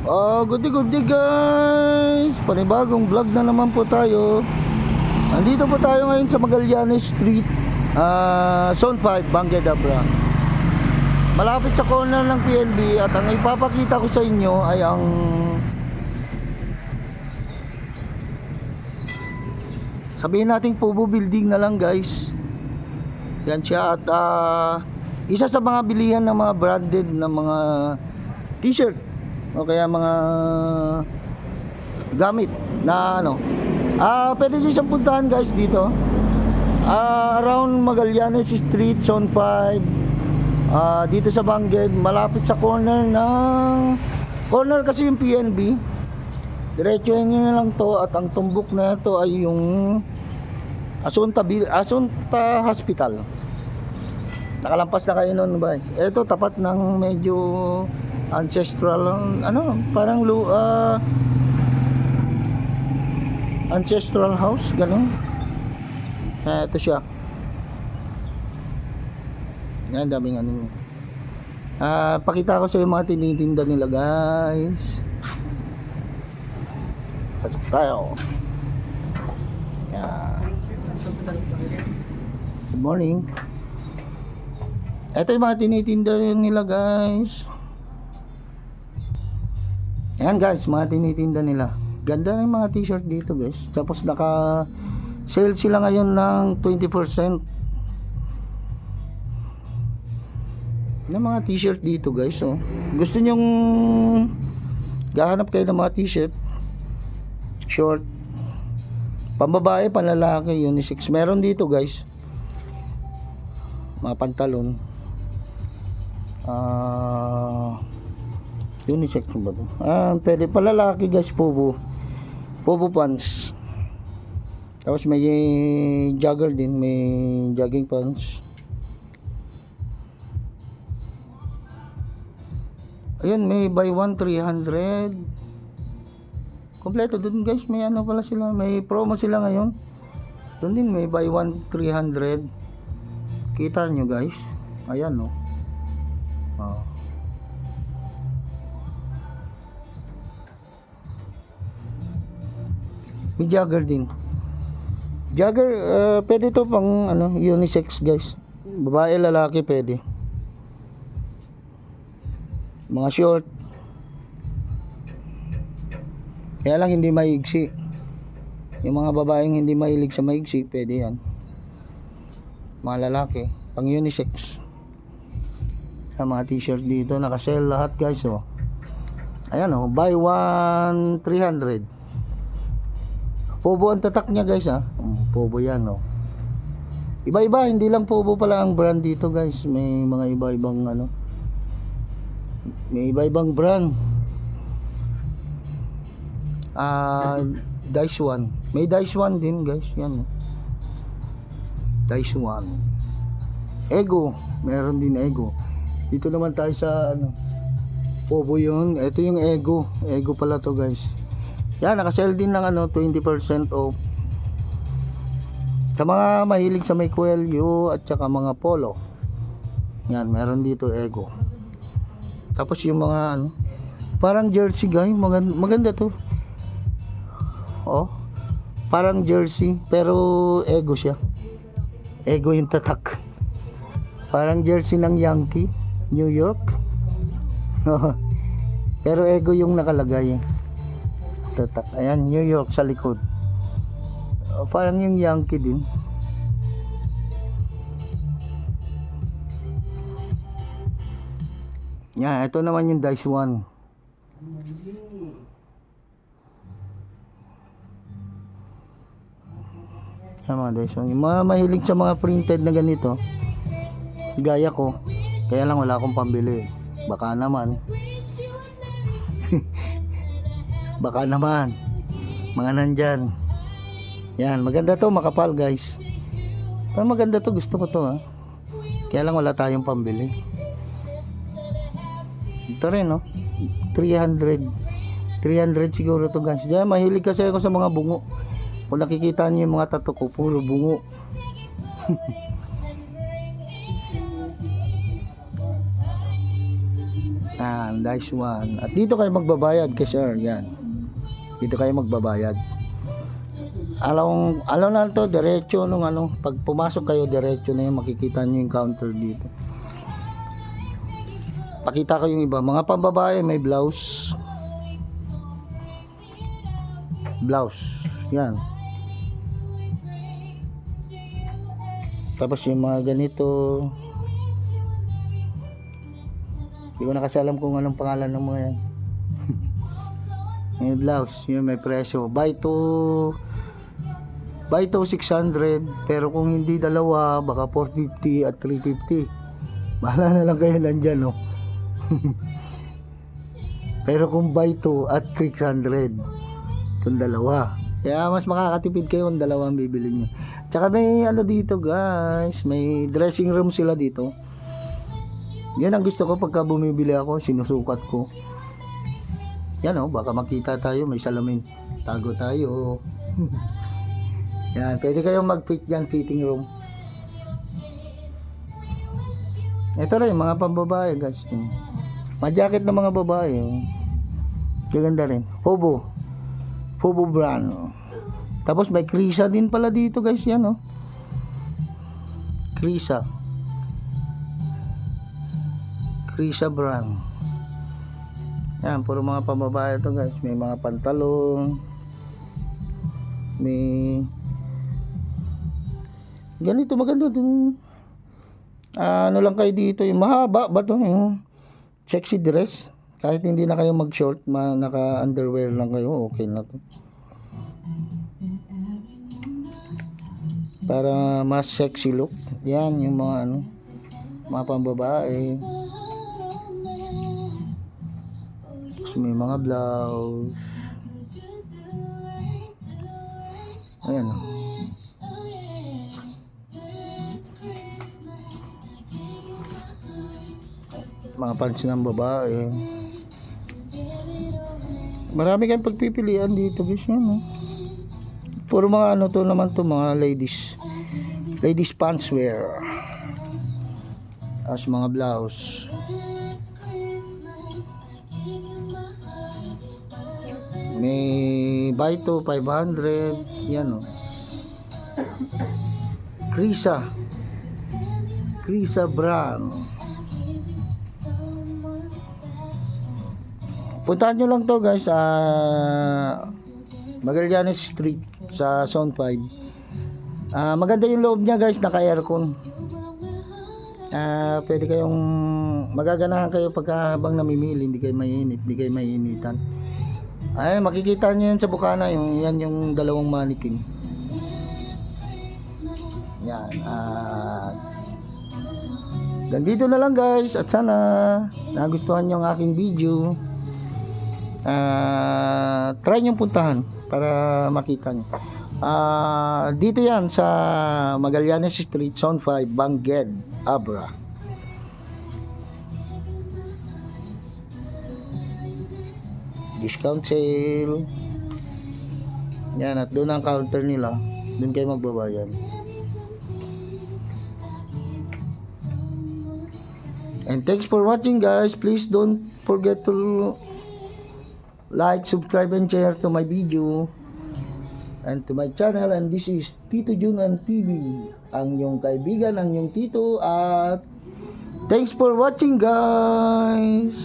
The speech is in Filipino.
Good day guys. Panibagong vlog na naman po tayo. Nandito po tayo ngayon sa Magallanes Street, Zone 5, Bangued Abra. Malapit sa corner ng PNB. At ang ipapakita ko sa inyo ay ang sabihin nating Pubo Building na lang guys. Yan siya. At isa sa mga bilihan ng mga branded na mga t-shirt o kaya mga gamit na pwede nyo siyang puntahan guys dito, around Magallanes Street, Zone 5, dito sa Bangued, malapit sa corner kasi yung PNB. Diretsuhin nyo na lang to. At ang tumbok na ito ay yung Asunta Hospital. Nakalampas na kayo nun ba? Ito tapat ng medyo ancestral, parang ancestral house, ganun. Ito siya. Yan, daming pakita ko sa yung mga tinitinda nila guys. Pasok tayo. Yan. Good morning. Ito yung mga tinitinda nila guys. Ayan guys, mga tinitinda nila. Ganda ng mga t-shirt dito guys. Tapos naka sale sila ngayon ng 20% ng mga t-shirt dito guys. So, gusto nyong gahanap kayo ng mga t-shirt, short, pambabae, panlalaki, unisex. Meron dito guys mga pantalon, unisex ba ito? Pwede palalaki guys, Pubo pants. Tapos may jogger din, may jogging pants. Ayun, may buy one 300. Kompleto dun guys, may pala sila, may promo sila ngayon. Dun din may buy one 300. Kita nyo guys, ayan no. May jogger din. Jogger, pwede to pang unisex guys. Babae, lalaki pwede. Mga short. Kaya lang hindi maigsi. Yung mga babaeng hindi mahilig sa maigsi, pwede yan. Mga lalaki, pang unisex. Sa mga t-shirt dito, naka-sale lahat guys oh. Ayan oh, buy one 300. Pubo ang tatak niya guys Pubo yan oh. Iba-iba, hindi lang Pubo pala ang brand dito guys. May mga iba-ibang may iba-ibang brand. Dice One. May Dice One din guys, yan oh. Dice One. Ego, meron din Ego. Dito naman tayo sa Pubo yun. Ito yung Ego. Ego pala to guys. Yan, naka-sale din ng 20% off. Sa mga mahilig sa may kwelyo at saka mga polo. Yan, meron dito Ego. Tapos yung mga parang jersey guys, maganda to. Oh. Parang jersey pero Ego siya. Ego yung tatak. Parang jersey ng Yankee, New York. Pero Ego yung nakalagay. Tatak. Ayan, New York sa likod. Parang yung Yankee din. Yan, ito naman yung Dice One. Yan mga Dice One. Yung mga mahilig sa mga printed na ganito, gaya ko, kaya lang wala akong pambili. Baka naman. Baka naman mga nandyan. Yan, maganda to, makapal guys. Pero maganda to, gusto ko to kaya lang wala tayong pambili. Ito rin 300 siguro to guys. Diyan, mahilig kasi ako sa mga bungo. Kung nakikita niyo yung mga tattoo ko, puro bungo. Nice one. At dito kayo magbabayad kay sir. Yan. Dito kayo magbabayad. Alam na to, diretso nung ano, pag pumasok kayo diretso na yun, makikita niyo yung counter dito. Pakita ko yung iba, mga pambabae may blouse. Yan. Tapos yung mga ganito, hindi ko na kasi alam kung anong pangalan ng mga yan. May blouse, yun may presyo. Buy to 600, pero kung hindi dalawa, baka 450 at 350. Bahala na lang kayo nandyan, no? Pero kung buy to at 600, itong dalawa. Kaya mas makakatipid kayo kung dalawa ang bibili nyo. Tsaka may ano dito guys, may dressing room sila dito. Yan ang gusto ko pagka bumibili ako, sinusukat ko. Yan baka makita tayo, may salamin. Tago tayo. Yan, pwede kayong mag-fit dyan, fitting room. Ito rin, mga pambabae guys. Ma-jacket ng mga babae. Gaganda rin. Hobo brand. Tapos may Krisa din pala dito guys, yan Krisa brand. Yan, puro mga pambabae to guys. May mga pantalon. May ganito, maganda din. Ano lang kayo dito, yung mahaba ba to, yung sexy dress. Kahit hindi na kayo mag-short, naka-underwear lang kayo, okay na to. Para mas sexy look. Yan, yung mga mga pambabae. Tapos may mga blouse. Ayan mga pants ng babae. Marami kayong pagpipilian dito guys, yan puro mga to naman to, mga ladies pants wear. As mga blouse. May buy to 500. Yan Krisa brand. Puntahan nyo lang to guys, Magallanes Street sa Zone 5. Maganda yung loob niya guys, naka aircon. Pwede kayong magaganahan kayo pagka habang namimili, hindi kayo mainit, hindi kayo maiinitan. Ay, makikita nyo yan sa bukana, yan yung dalawang mannequin. Yan. Ganito na lang guys, at sana nagustuhan nyo ang aking video. Try nyo puntahan para makita nyo. Dito yan sa Magallanes Street, Zone 5, Bangged, Abra. Discount sale. Yan, at doon ang counter nila. Doon kayo magbabayad. And thanks for watching guys. Please don't forget to like, subscribe, and share to my video and to my channel. And this is Tito Junan TV, ang yung kaibigan, ang yung tito. At thanks for watching guys.